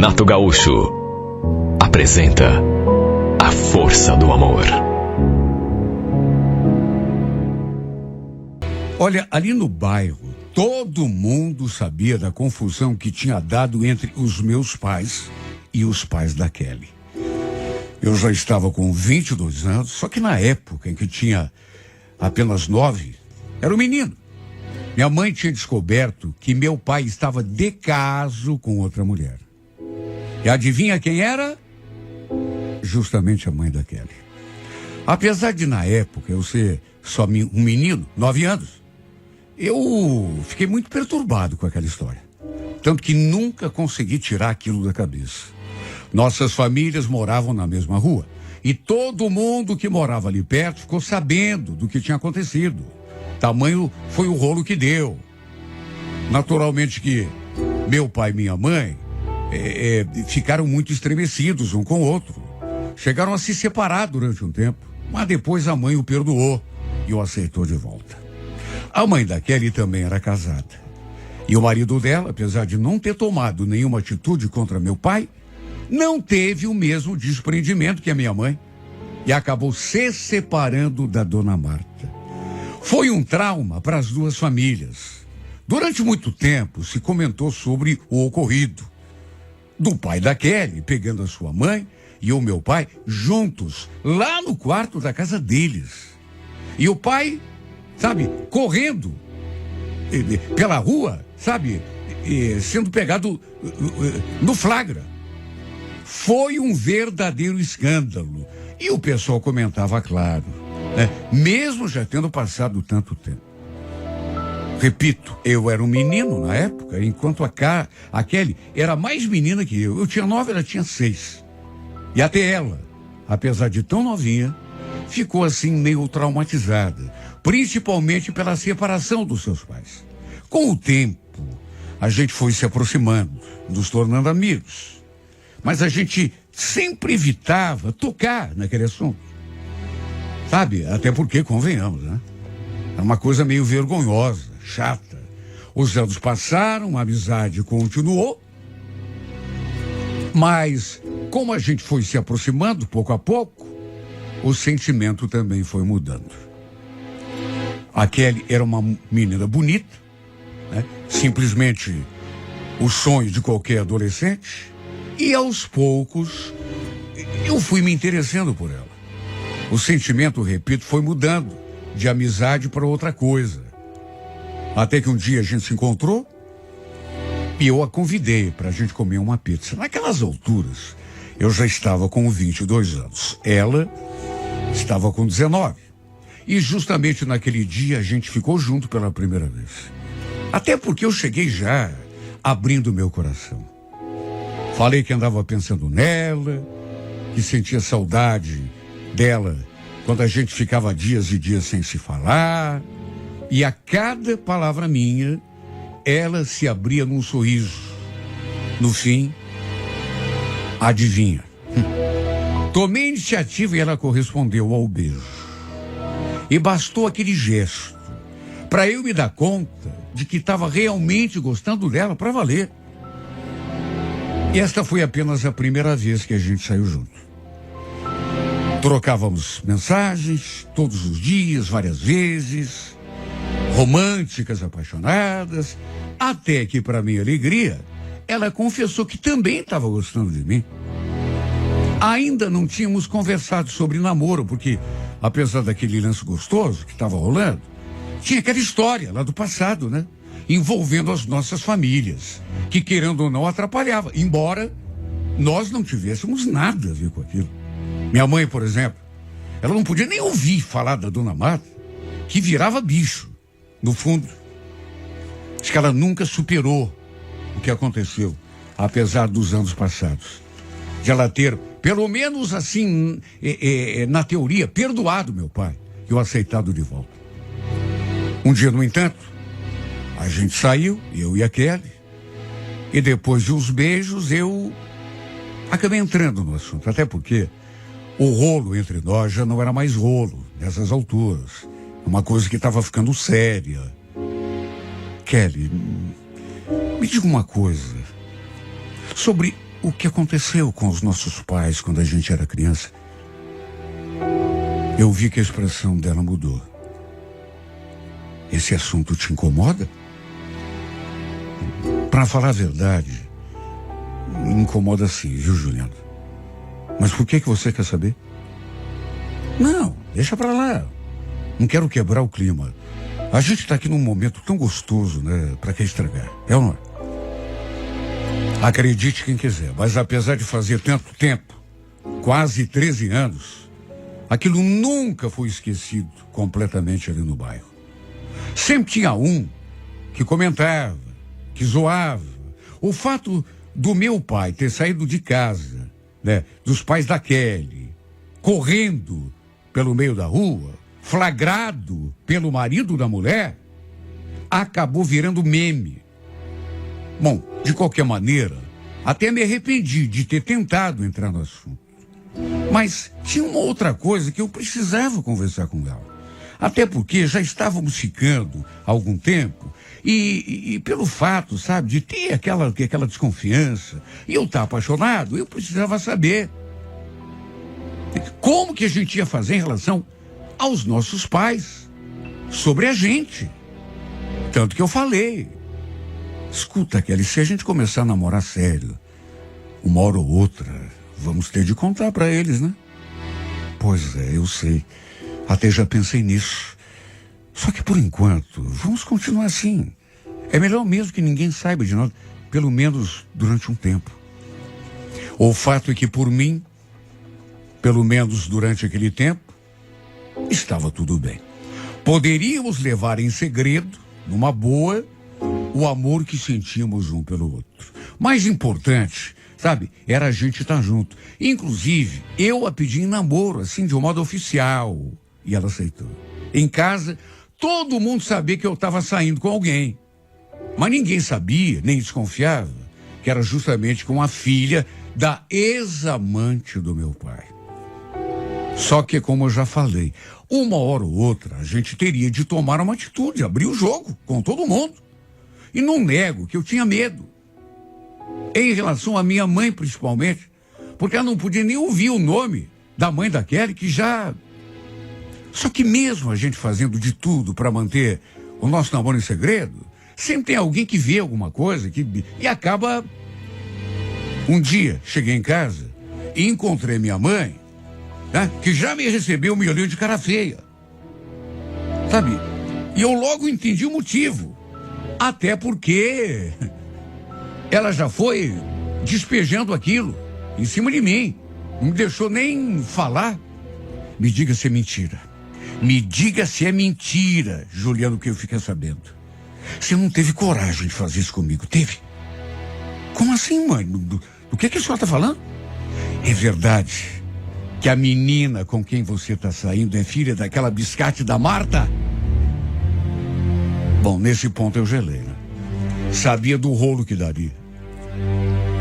Renato Gaúcho apresenta A Força do Amor. Olha, ali no bairro, todo mundo sabia da confusão que tinha dado entre os meus pais e os pais da Kelly. Eu já estava com 22 anos, só que na época em que tinha apenas 9, era um menino. Minha mãe tinha descoberto que meu pai estava de caso com outra mulher. E adivinha quem era? Justamente a mãe da Kelly. Apesar de, na época, eu ser só um menino, 9 anos, eu fiquei muito perturbado com aquela história. Tanto que nunca consegui tirar aquilo da cabeça. Nossas famílias moravam na mesma rua. E todo mundo que morava ali perto ficou sabendo do que tinha acontecido. Tamanho foi o rolo que deu. Naturalmente que meu pai e minha mãe ficaram muito estremecidos um com o outro. Chegaram a se separar durante um tempo, mas depois a mãe o perdoou e o aceitou de volta. A mãe da Kelly também era casada. E o marido dela, apesar de não ter tomado nenhuma atitude contra meu pai, não teve o mesmo desprendimento que a minha mãe e acabou se separando da dona Marta. Foi um trauma para as duas famílias. Durante muito tempo se comentou sobre o ocorrido. Do pai da Kelly pegando a sua mãe e o meu pai juntos lá no quarto da casa deles. E o pai, sabe, correndo pela rua, sabe, sendo pegado no flagra. Foi um verdadeiro escândalo. E o pessoal comentava, claro, né? Mesmo já tendo passado tanto tempo. Repito, eu era um menino na época, enquanto a Kelly era mais menina que eu. Eu tinha 9, ela tinha 6. E até ela, apesar de tão novinha, ficou assim meio traumatizada, principalmente pela separação dos seus pais. Com o tempo, a gente foi se aproximando, nos tornando amigos. Mas a gente sempre evitava tocar naquele assunto. Sabe? Até porque, convenhamos, né? Era uma coisa meio vergonhosa, chata. Os anos passaram, a amizade continuou. Mas, como a gente foi se aproximando pouco a pouco, o sentimento também foi mudando. A Kelly era uma menina bonita, né? Simplesmente o sonho de qualquer adolescente. E aos poucos, eu fui me interessando por ela. O sentimento, repito, foi mudando de amizade para outra coisa. Até que um dia a gente se encontrou e eu a convidei para a gente comer uma pizza. Naquelas alturas, eu já estava com 22 anos. Ela estava com 19. E justamente naquele dia a gente ficou junto pela primeira vez. Até porque eu cheguei já abrindo meu coração. Falei que andava pensando nela, que sentia saudade dela quando a gente ficava dias e dias sem se falar. E a cada palavra minha, ela se abria num sorriso. No fim, adivinha? Tomei iniciativa e ela correspondeu ao beijo. E bastou aquele gesto para eu me dar conta de que estava realmente gostando dela para valer. E esta foi apenas a primeira vez que a gente saiu junto. Trocávamos mensagens todos os dias, várias vezes, românticas, apaixonadas, até que, para minha alegria, ela confessou que também estava gostando de mim. Ainda não tínhamos conversado sobre namoro, porque, apesar daquele lance gostoso que estava rolando, tinha aquela história lá do passado, né? Envolvendo as nossas famílias, que querendo ou não atrapalhava, embora nós não tivéssemos nada a ver com aquilo. Minha mãe, por exemplo, ela não podia nem ouvir falar da dona Marta, que virava bicho, no fundo. Acho que ela nunca superou o que aconteceu, apesar dos anos passados. De ela ter, pelo menos assim, na teoria, perdoado meu pai e o aceitado de volta. Um dia, no entanto, a gente saiu, eu e a Kelly, e depois de uns beijos eu acabei entrando no assunto, até porque o rolo entre nós já não era mais rolo, nessas alturas. Uma coisa que estava ficando séria. Kelly, me diga uma coisa sobre o que aconteceu com os nossos pais quando a gente era criança. Eu vi que a expressão dela mudou. Esse assunto te incomoda? Para falar a verdade, me incomoda sim, viu, Juliana? Mas por que você quer saber? Não, deixa pra lá. Não quero quebrar o clima. A gente tá aqui num momento tão gostoso, né? Pra que estragar? É ou não é? Acredite quem quiser, mas apesar de fazer tanto tempo, quase 13 anos, aquilo nunca foi esquecido completamente ali no bairro. Sempre tinha um que comentava, que zoava. O fato do meu pai ter saído de casa, né, dos pais da Kelly, correndo pelo meio da rua, flagrado pelo marido da mulher, acabou virando meme. Bom, de qualquer maneira, até me arrependi de ter tentado entrar no assunto. Mas tinha uma outra coisa que eu precisava conversar com ela. Até porque já estávamos ficando há algum tempo e pelo fato, sabe, de ter aquela desconfiança e eu estar apaixonado, eu precisava saber como que a gente ia fazer em relação aos nossos pais, sobre a gente. Tanto que eu falei, escuta, Kelly, se a gente começar a namorar sério, uma hora ou outra, vamos ter de contar pra eles, né? Pois é, eu sei. Até já pensei nisso. Só que por enquanto, vamos continuar assim. É melhor mesmo que ninguém saiba de nós, pelo menos durante um tempo. O fato é que por mim, pelo menos durante aquele tempo, estava tudo bem. Poderíamos levar em segredo, numa boa, o amor que sentíamos um pelo outro. Mais importante, sabe, era a gente estar junto. Inclusive, eu a pedi em namoro, assim, de um modo oficial. E ela aceitou. Em casa, todo mundo sabia que eu estava saindo com alguém. Mas ninguém sabia, nem desconfiava, que era justamente com a filha da ex-amante do meu pai. Só que, como eu já falei, uma hora ou outra a gente teria de tomar uma atitude, abrir o jogo com todo mundo. E não nego que eu tinha medo. Em relação à minha mãe, principalmente, porque ela não podia nem ouvir o nome da mãe da Kelly, que já... Só que mesmo a gente fazendo de tudo para manter o nosso namoro em segredo, sempre tem alguém que vê alguma coisa e acaba... Um dia, cheguei em casa e encontrei minha mãe, né, que já me recebeu me olhando de cara feia. Sabe? E eu logo entendi o motivo. Até porque ela já foi despejando aquilo em cima de mim. Não me deixou nem falar. Me diga se é mentira. Me diga se é mentira, Juliano, que eu fiquei sabendo. Você não teve coragem de fazer isso comigo, teve? Como assim, mãe? Do que a senhora está falando? É verdade que a menina com quem você está saindo é filha daquela biscate da Marta? Bom, nesse ponto eu gelei, né? Sabia do rolo que daria.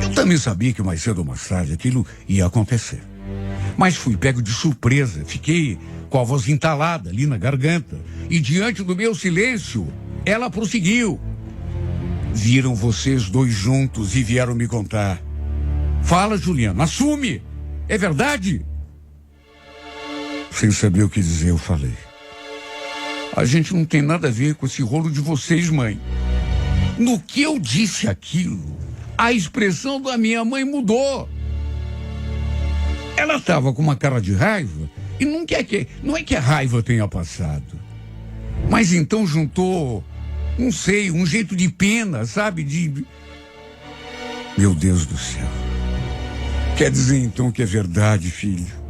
Eu também sabia que mais cedo ou mais tarde aquilo ia acontecer. Mas fui pego de surpresa, fiquei com a voz entalada ali na garganta. E diante do meu silêncio, ela prosseguiu. Viram vocês dois juntos e vieram me contar. Fala, Juliano, assume! É verdade? Sem saber o que dizer, eu falei. A gente não tem nada a ver com esse rolo de vocês, mãe. No que eu disse aquilo, a expressão da minha mãe mudou. Ela estava com uma cara de raiva e não é que a raiva tenha passado. Mas então juntou, não sei, um jeito de pena, sabe? Meu Deus do céu. Quer dizer então que é verdade, filho?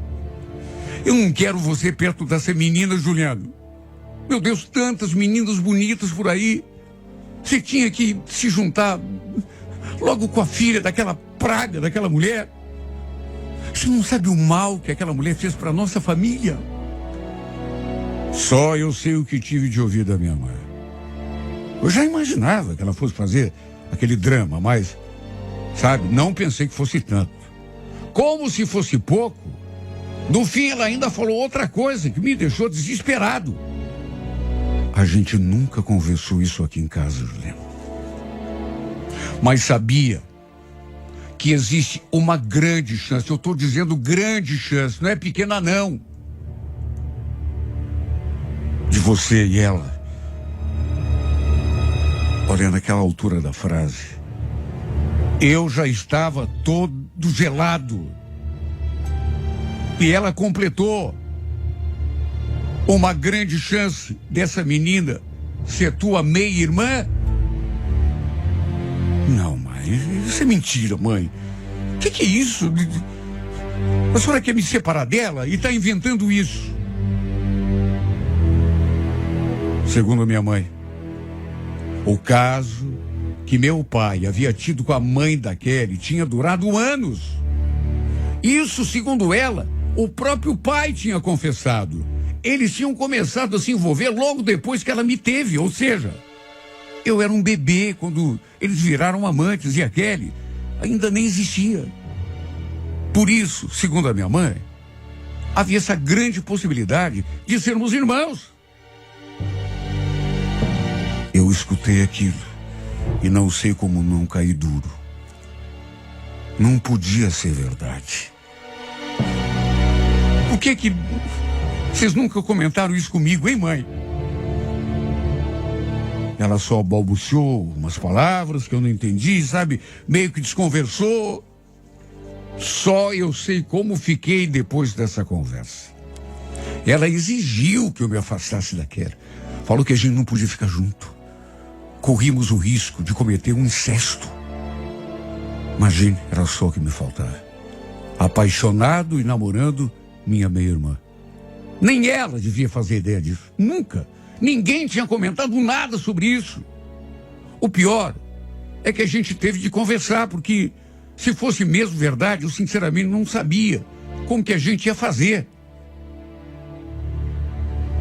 Eu não quero você perto dessa menina, Juliano. Meu Deus, tantas meninas bonitas por aí. Você tinha que se juntar logo com a filha daquela praga, daquela mulher. Você não sabe o mal que aquela mulher fez para nossa família? Só eu sei o que tive de ouvir da minha mãe. Eu já imaginava que ela fosse fazer aquele drama, mas, sabe, não pensei que fosse tanto. Como se fosse pouco, no fim ela ainda falou outra coisa que me deixou desesperado. A gente nunca conversou isso aqui em casa, Juliano. Mas sabia que existe uma grande chance, eu estou dizendo grande chance, não é pequena não, de você e ela. Olha, naquela altura da frase, eu já estava todo gelado. E ela completou: uma grande chance dessa menina ser tua meia-irmã? Não, mãe, isso é mentira, mãe. O que é isso? A senhora quer me separar dela e está inventando isso? Segundo minha mãe, o caso que meu pai havia tido com a mãe da Kelly tinha durado anos. Isso, segundo ela, o próprio pai tinha confessado. Eles tinham começado a se envolver logo depois que ela me teve, ou seja, eu era um bebê quando eles viraram amantes e a Kelly ainda nem existia. Por isso, segundo a minha mãe, havia essa grande possibilidade de sermos irmãos. Eu escutei aquilo e não sei como não caí duro. Não podia ser verdade. Por que vocês nunca comentaram isso comigo, hein, mãe? Ela só balbuciou umas palavras que eu não entendi, sabe? Meio que desconversou. Só eu sei como fiquei depois dessa conversa. Ela exigiu que eu me afastasse daquela. Falou que a gente não podia ficar junto. Corríamos o risco de cometer um incesto. Imagine, era só o que me faltava. Apaixonado e namorando minha meia-irmã. Nem ela devia fazer ideia disso. Nunca. Ninguém tinha comentado nada sobre isso. O pior é que a gente teve de conversar, porque se fosse mesmo verdade, eu sinceramente não sabia como que a gente ia fazer.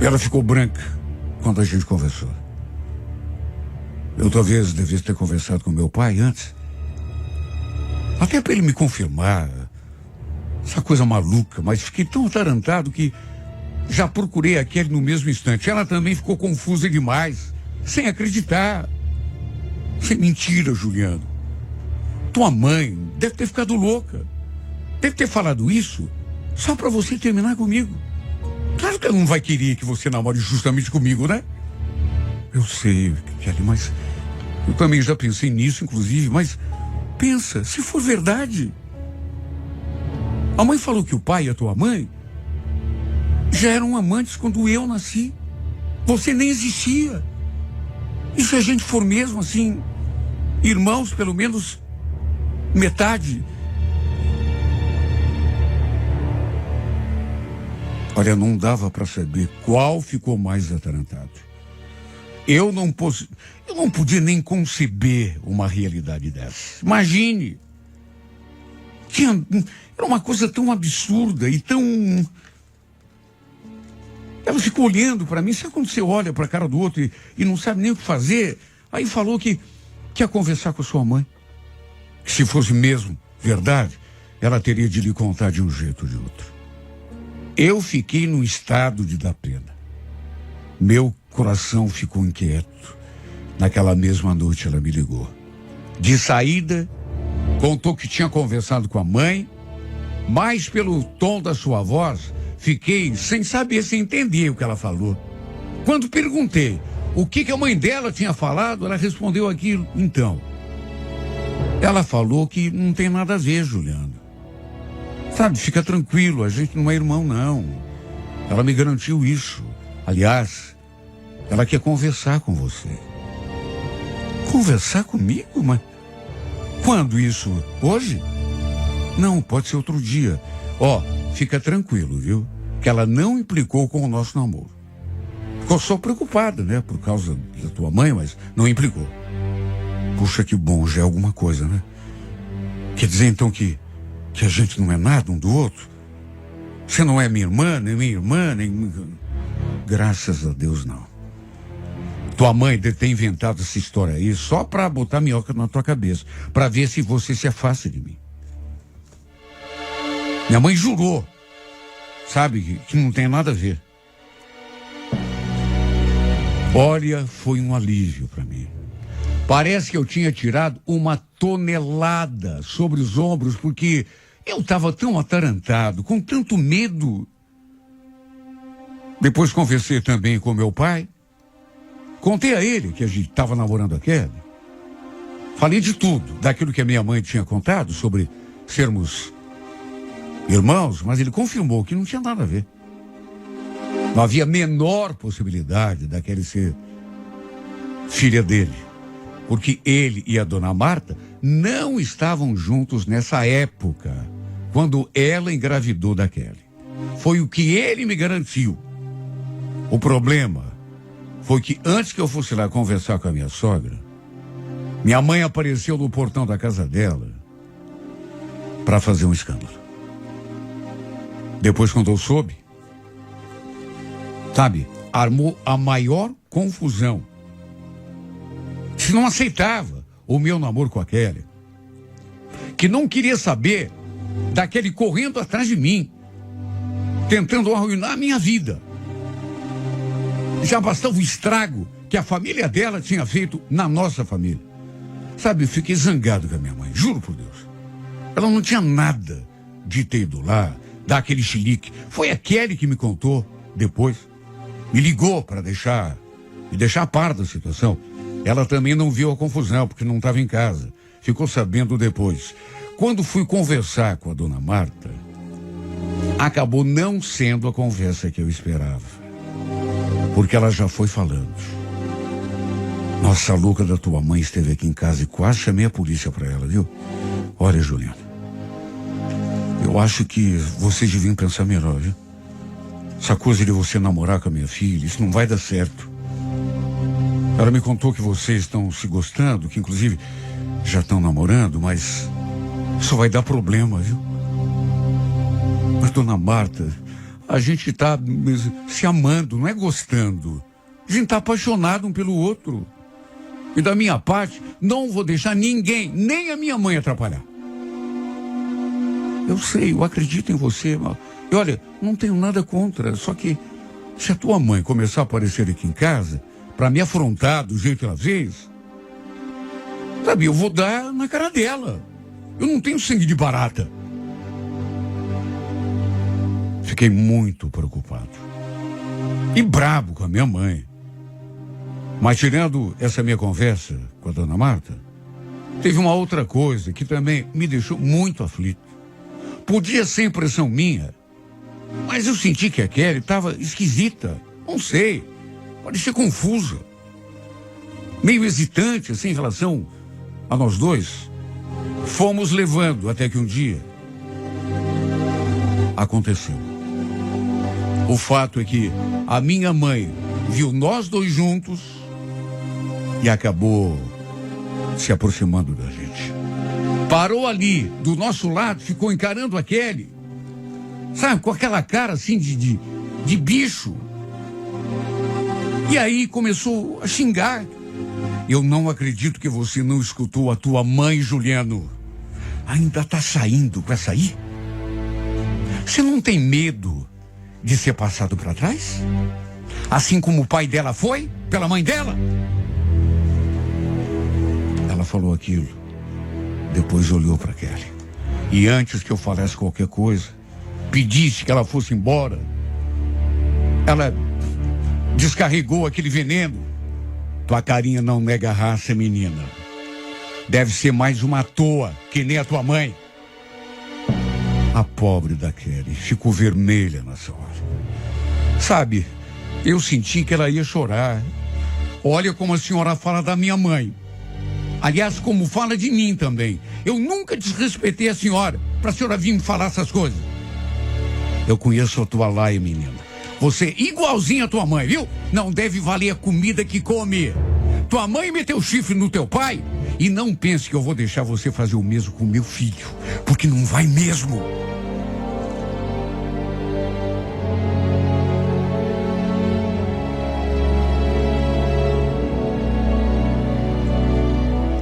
Ela ficou branca quando a gente conversou. Eu talvez devesse ter conversado com meu pai antes. Até para ele me confirmar essa coisa maluca, mas fiquei tão atarantado que já procurei a Kelly no mesmo instante. Ela também ficou confusa demais, sem acreditar. Isso é mentira, Juliano. Tua mãe deve ter ficado louca. Deve ter falado isso só para você terminar comigo. Claro que ela não vai querer que você namore justamente comigo, né? Eu sei, Kelly, mas eu também já pensei nisso, inclusive, mas pensa, se for verdade. A mãe falou que o pai e a tua mãe já eram amantes quando eu nasci. Você nem existia. E se a gente for mesmo assim, irmãos, pelo menos metade? Olha, não dava para saber qual ficou mais atarantado. Eu não podia nem conceber uma realidade dessa. Imagine. Era uma coisa tão absurda e tão... Ela ficou olhando para mim. Sabe quando você olha para a cara do outro e não sabe nem o que fazer? Aí falou que ia conversar com a sua mãe. Que se fosse mesmo verdade, ela teria de lhe contar de um jeito ou de outro. Eu fiquei num estado de dar pena. Meu coração ficou inquieto. Naquela mesma noite ela me ligou. De saída, contou que tinha conversado com a mãe, mas pelo tom da sua voz, fiquei sem saber, sem entender o que ela falou. Quando perguntei o que a mãe dela tinha falado, ela respondeu aquilo. Então, ela falou que não tem nada a ver, Juliano. Sabe, fica tranquilo, a gente não é irmão, não. Ela me garantiu isso. Aliás, ela quer conversar com você. Conversar comigo? Mas quando isso? Hoje? Não, pode ser outro dia. Ó, fica tranquilo, viu? Que ela não implicou com o nosso namoro. Ficou só preocupada, né? Por causa da tua mãe, mas não implicou. Puxa, que bom, já é alguma coisa, né? Quer dizer, então, que a gente não é nada um do outro? Você não é minha irmã, nem minha irmã, nem... Graças a Deus, não. Tua mãe deve ter inventado essa história aí só pra botar minhoca na tua cabeça, pra ver se você se afasta de mim. Minha mãe jurou, sabe, que não tem nada a ver. Olha, foi um alívio pra mim. Parece que eu tinha tirado uma tonelada sobre os ombros, porque eu estava tão atarantado, com tanto medo. Depois conversei também com meu pai. Contei a ele que a gente estava namorando a Kelly. Falei de tudo, daquilo que a minha mãe tinha contado sobre sermos irmãos, mas ele confirmou que não tinha nada a ver. Não havia a menor possibilidade da Kelly ser filha dele. Porque ele e a dona Marta não estavam juntos nessa época, quando ela engravidou da Kelly. Foi o que ele me garantiu. O problema foi que antes que eu fosse lá conversar com a minha sogra, minha mãe apareceu no portão da casa dela para fazer um escândalo. Depois, quando eu soube, sabe, armou a maior confusão. Que não aceitava o meu namoro com a Kelly. Que não queria saber daquele correndo atrás de mim, tentando arruinar a minha vida. Já bastava o estrago que a família dela tinha feito na nossa família. Sabe, eu fiquei zangado com a minha mãe, juro por Deus. Ela não tinha nada de ter ido lá, dar aquele chilique. Foi a Kelly que me contou depois. Me ligou para me deixar a par da situação. Ela também não viu a confusão, porque não estava em casa. Ficou sabendo depois. Quando fui conversar com a dona Marta, acabou não sendo a conversa que eu esperava. Porque ela já foi falando. Nossa, a louca da tua mãe esteve aqui em casa e quase chamei a polícia para ela, viu? Olha, Juliana, eu acho que vocês deviam pensar melhor, viu? Essa coisa de você namorar com a minha filha, isso não vai dar certo. Ela me contou que vocês estão se gostando, que inclusive já estão namorando, mas isso vai dar problema, viu? Mas, dona Marta, a gente está se amando, não é gostando. A gente está apaixonado um pelo outro. E da minha parte, não vou deixar ninguém, nem a minha mãe, atrapalhar. Eu sei, eu acredito em você, mas... E olha, não tenho nada contra, só que se a tua mãe começar a aparecer aqui em casa para me afrontar do jeito que ela fez, sabe, eu vou dar na cara dela. Eu não tenho sangue de barata. Fiquei muito preocupado e brabo com a minha mãe. Mas tirando essa minha conversa com a dona Marta, teve uma outra coisa que também me deixou muito aflito. Podia ser impressão minha, mas eu senti que a Kelly estava esquisita. Não sei, parecia confusa, meio hesitante assim, em relação a nós dois. Fomos levando até que um dia aconteceu. O fato é que a minha mãe viu nós dois juntos e acabou se aproximando da gente. Parou ali, do nosso lado, ficou encarando a Kelly. Sabe, com aquela cara assim de bicho. E aí começou a xingar. Eu não acredito que você não escutou a tua mãe, Juliano. Ainda tá saindo com essa aí? Você não tem medo de ser passado para trás? Assim como o pai dela foi, pela mãe dela? Ela falou aquilo. Depois olhou para Kelly. E antes que eu falasse qualquer coisa, pedisse que ela fosse embora, ela descarregou aquele veneno. Tua carinha não nega raça, menina. Deve ser mais uma à toa, que nem a tua mãe. A pobre da Kelly ficou vermelha nessa hora. Sabe, eu senti que ela ia chorar. Olha como a senhora fala da minha mãe. Aliás, como fala de mim também. Eu nunca desrespeitei a senhora para a senhora vir me falar essas coisas. Eu conheço a tua laia, menina. Você é igualzinha a tua mãe, viu? Não deve valer a comida que come. Tua mãe meteu chifre no teu pai e não pense que eu vou deixar você fazer o mesmo com meu filho, porque não vai mesmo.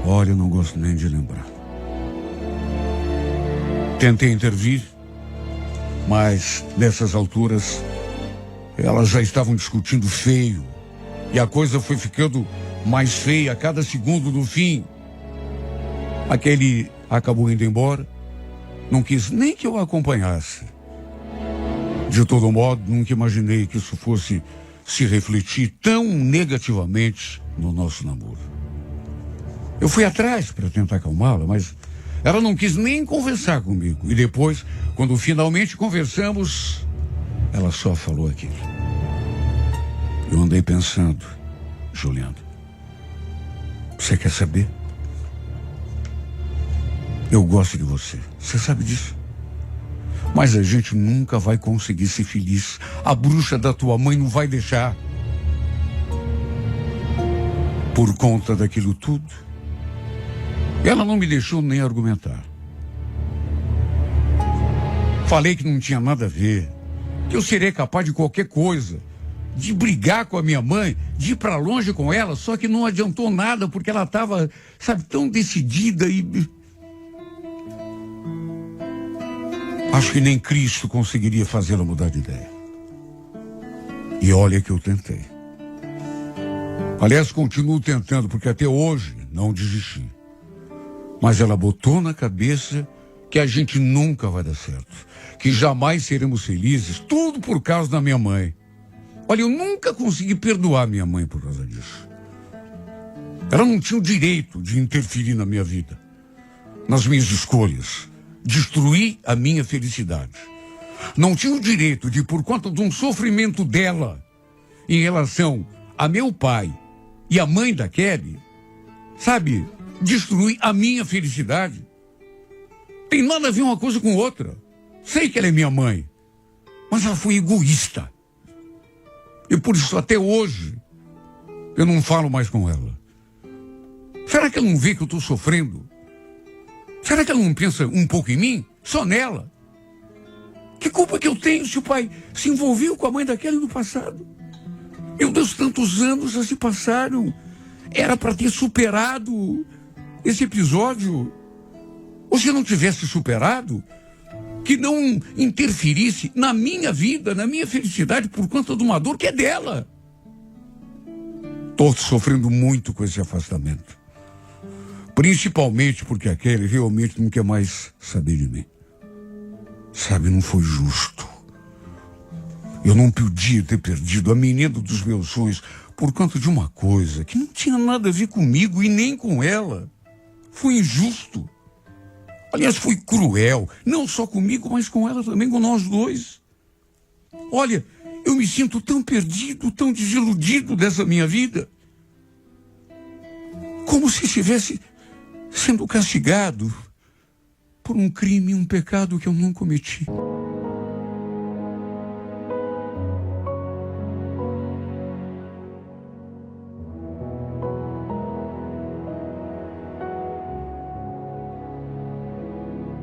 Olha, eu não gosto nem de lembrar. Tentei intervir, mas nessas alturas elas já estavam discutindo feio e a coisa foi ficando mais feia a cada segundo do fim. Aquele acabou indo embora, não quis nem que eu a acompanhasse. De todo modo, nunca imaginei que isso fosse se refletir tão negativamente no nosso namoro. Eu fui atrás para tentar acalmá-la, mas ela não quis nem conversar comigo. E depois, quando finalmente conversamos, ela só falou aquilo. Eu andei pensando, Juliana, você quer saber? Eu gosto de você, você sabe disso. Mas a gente nunca vai conseguir ser feliz. A bruxa da tua mãe não vai deixar. Por conta daquilo tudo, ela não me deixou nem argumentar. Falei que não tinha nada a ver, que eu seria capaz de qualquer coisa, de brigar com a minha mãe, de ir para longe com ela, só que não adiantou nada, porque ela estava, sabe, tão decidida e... Acho que nem Cristo conseguiria fazê-la mudar de ideia. E olha que eu tentei. Aliás, continuo tentando, porque até hoje não desisti. Mas ela botou na cabeça que a gente nunca vai dar certo, que jamais seremos felizes, tudo por causa da minha mãe. Olha, eu nunca consegui perdoar minha mãe por causa disso. Ela não tinha o direito de interferir na minha vida, nas minhas escolhas, destruir a minha felicidade. Não tinha o direito de, por conta de um sofrimento dela em relação a meu pai e a mãe da Kelly, sabe, destruir a minha felicidade. Tem nada a ver uma coisa com outra. Sei que ela é minha mãe, mas ela foi egoísta. E por isso até hoje eu não falo mais com ela. Será que ela não vê que eu estou sofrendo? Será que ela não pensa um pouco em mim? Só nela? Que culpa que eu tenho se o pai se envolveu com a mãe daquele no passado? Meu Deus, tantos anos já se passaram. Era para ter superado esse episódio. Ou se não tivesse superado, que não interferisse na minha vida, na minha felicidade, por conta de uma dor que é dela. Estou sofrendo muito com esse afastamento. Principalmente porque aquele realmente não quer mais saber de mim. Sabe, não foi justo. Eu não podia ter perdido a menina dos meus sonhos por conta de uma coisa que não tinha nada a ver comigo e nem com ela. Foi injusto. Aliás, foi cruel. Não só comigo, mas com ela também, com nós dois. Olha, eu me sinto tão perdido, tão desiludido dessa minha vida. Como se estivesse sendo castigado por um crime, um pecado que eu não cometi.